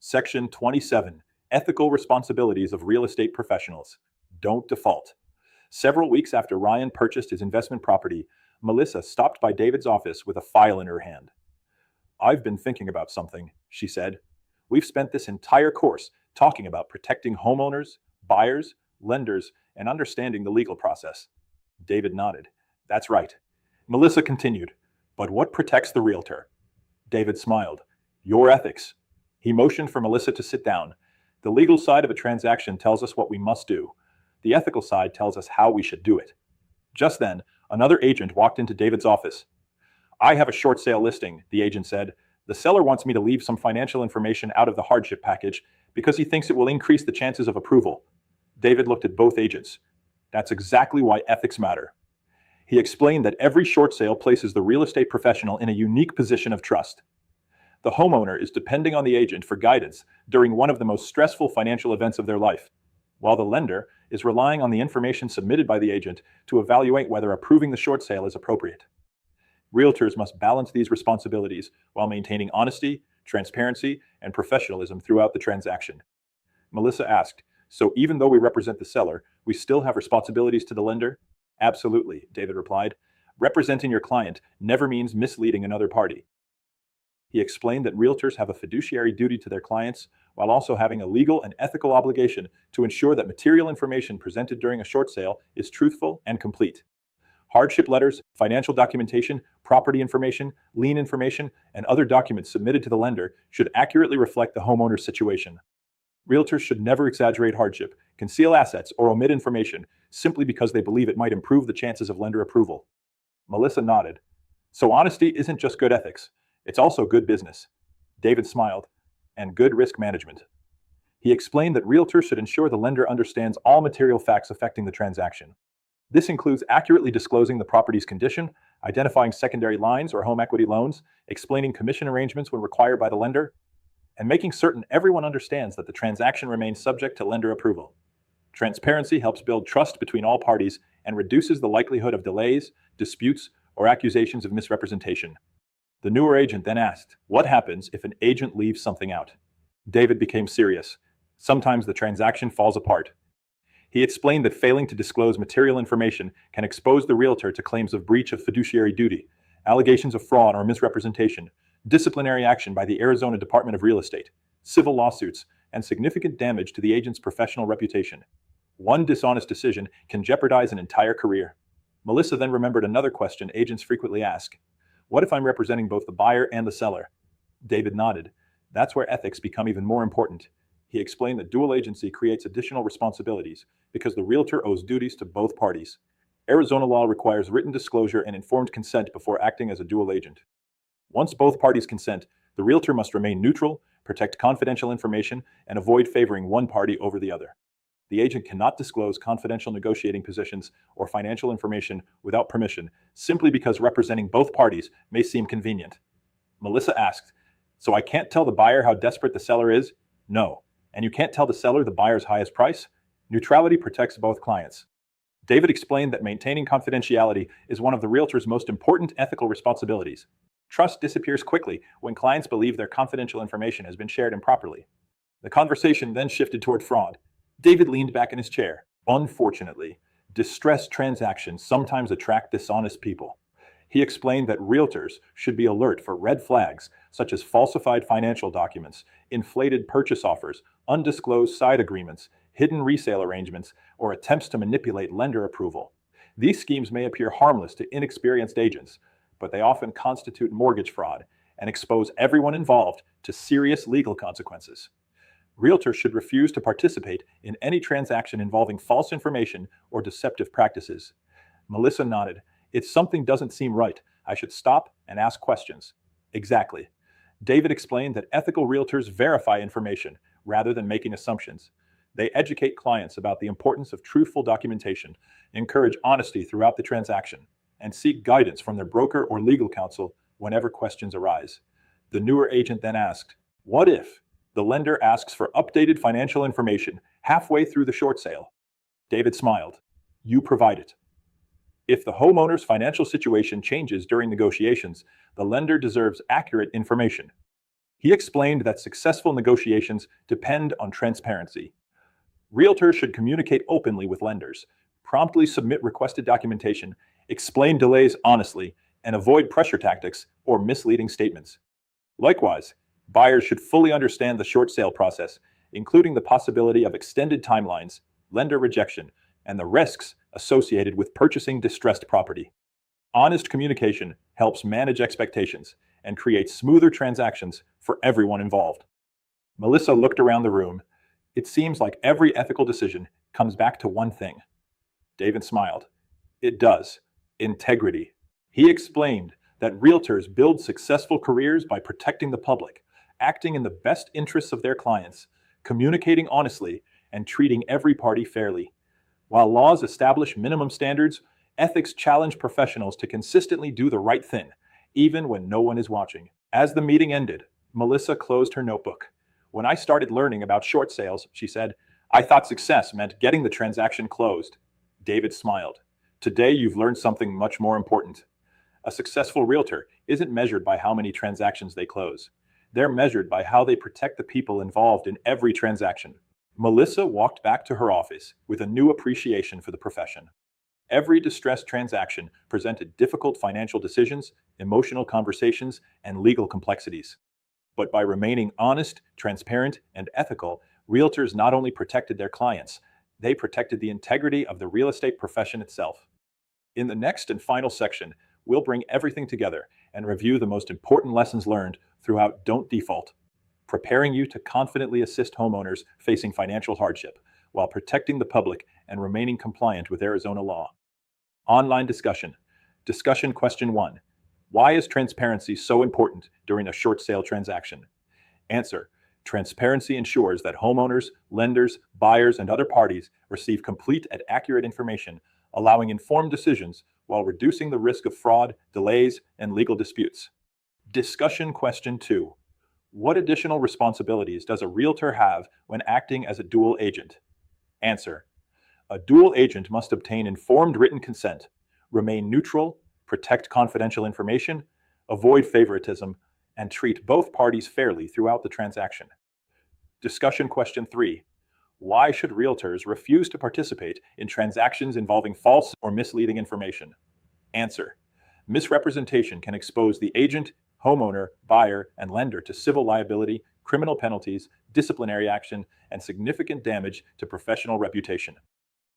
Section 27, Ethical Responsibilities of Real Estate Professionals. Don't default. Several weeks after Ryan purchased his investment property, Melissa stopped by David's office with a file in her hand. "I've been thinking about something," she said. "We've spent this entire course talking about protecting homeowners, buyers, lenders, and understanding the legal process." David nodded. "That's right." Melissa continued, "But what protects the realtor?" David smiled. "Your ethics." He motioned for Melissa to sit down. "The legal side of a transaction tells us what we must do. The ethical side tells us how we should do it." Just then, another agent walked into David's office. "I have a short sale listing," the agent said. "The seller wants me to leave some financial information out of the hardship package because he thinks it will increase the chances of approval." David looked at both agents. "That's exactly why ethics matter." He explained that every short sale places the real estate professional in a unique position of trust. The homeowner is depending on the agent for guidance during one of the most stressful financial events of their life, while the lender is relying on the information submitted by the agent to evaluate whether approving the short sale is appropriate. Realtors must balance these responsibilities while maintaining honesty, transparency, and professionalism throughout the transaction. Melissa asked, "So even though we represent the seller, we still have responsibilities to the lender?" "Absolutely," David replied. "Representing your client never means misleading another party." He explained that realtors have a fiduciary duty to their clients while also having a legal and ethical obligation to ensure that material information presented during a short sale is truthful and complete. Hardship letters, financial documentation, property information, lien information, and other documents submitted to the lender should accurately reflect the homeowner's situation. Realtors should never exaggerate hardship, conceal assets, or omit information simply because they believe it might improve the chances of lender approval. Melissa nodded. "So honesty isn't just good ethics. It's also good business." David smiled. "And good risk management." He explained that realtors should ensure the lender understands all material facts affecting the transaction. This includes accurately disclosing the property's condition, identifying secondary lines or home equity loans, explaining commission arrangements when required by the lender, and making certain everyone understands that the transaction remains subject to lender approval. Transparency helps build trust between all parties and reduces the likelihood of delays, disputes, or accusations of misrepresentation. The newer agent then asked, "What happens if an agent leaves something out?" David became serious. "Sometimes the transaction falls apart." He explained that failing to disclose material information can expose the realtor to claims of breach of fiduciary duty, allegations of fraud or misrepresentation, disciplinary action by the Arizona Department of Real Estate, civil lawsuits, and significant damage to the agent's professional reputation. One dishonest decision can jeopardize an entire career. Melissa then remembered another question agents frequently ask. "What if I'm representing both the buyer and the seller?" David nodded. "That's where ethics become even more important." He explained that dual agency creates additional responsibilities because the realtor owes duties to both parties. Arizona law requires written disclosure and informed consent before acting as a dual agent. Once both parties consent, the realtor must remain neutral, protect confidential information, and avoid favoring one party over the other. The agent cannot disclose confidential negotiating positions or financial information without permission, simply because representing both parties may seem convenient. Melissa asked, "So I can't tell the buyer how desperate the seller is?" "No. And you can't tell the seller the buyer's highest price?" Neutrality protects both clients. David explained that maintaining confidentiality is one of the realtor's most important ethical responsibilities. Trust disappears quickly when clients believe their confidential information has been shared improperly. The conversation then shifted toward fraud. David leaned back in his chair. "Unfortunately, distressed transactions sometimes attract dishonest people." He explained that realtors should be alert for red flags such as falsified financial documents, inflated purchase offers, undisclosed side agreements, hidden resale arrangements, or attempts to manipulate lender approval. These schemes may appear harmless to inexperienced agents, but they often constitute mortgage fraud and expose everyone involved to serious legal consequences. Realtors should refuse to participate in any transaction involving false information or deceptive practices. Melissa nodded. "If something doesn't seem right, I should stop and ask questions." "Exactly." David explained that ethical realtors verify information rather than making assumptions. They educate clients about the importance of truthful documentation, encourage honesty throughout the transaction, and seek guidance from their broker or legal counsel whenever questions arise. The newer agent then asked, "What if the lender asks for updated financial information halfway through the short sale?" David smiled. "You provide it." If the homeowner's financial situation changes during negotiations, the lender deserves accurate information. He explained that successful negotiations depend on transparency. Realtors should communicate openly with lenders, promptly submit requested documentation, explain delays honestly, and avoid pressure tactics or misleading statements. Likewise, buyers should fully understand the short sale process, including the possibility of extended timelines, lender rejection, and the risks associated with purchasing distressed property. Honest communication helps manage expectations and create smoother transactions for everyone involved. Melissa looked around the room. It seems like every ethical decision comes back to one thing. David smiled. It does. Integrity. He explained that realtors build successful careers by protecting the public, acting in the best interests of their clients, communicating honestly, and treating every party fairly. While laws establish minimum standards, ethics challenge professionals to consistently do the right thing, even when no one is watching. As the meeting ended, Melissa closed her notebook. When I started learning about short sales, she said, I thought success meant getting the transaction closed. David smiled. Today you've learned something much more important. A successful realtor isn't measured by how many transactions they close. They're measured by how they protect the people involved in every transaction. Melissa walked back to her office with a new appreciation for the profession. Every distressed transaction presented difficult financial decisions, emotional conversations, and legal complexities. But by remaining honest, transparent, and ethical, realtors not only protected their clients, they protected the integrity of the real estate profession itself. In the next and final section, we'll bring everything together and review the most important lessons learned throughout Don't Default, preparing you to confidently assist homeowners facing financial hardship while protecting the public and remaining compliant with Arizona law. Online discussion. Discussion question 1. Why is transparency so important during a short sale transaction? Answer. Transparency ensures that homeowners, lenders, buyers, and other parties receive complete and accurate information, allowing informed decisions while reducing the risk of fraud, delays, and legal disputes. Discussion question 2. What additional responsibilities does a realtor have when acting as a dual agent? Answer. A dual agent must obtain informed written consent, remain neutral, protect confidential information, avoid favoritism, and treat both parties fairly throughout the transaction. Discussion question 3. Why should realtors refuse to participate in transactions involving false or misleading information? Answer. Misrepresentation can expose the agent, homeowner, buyer, and lender to civil liability, criminal penalties, disciplinary action, and significant damage to professional reputation.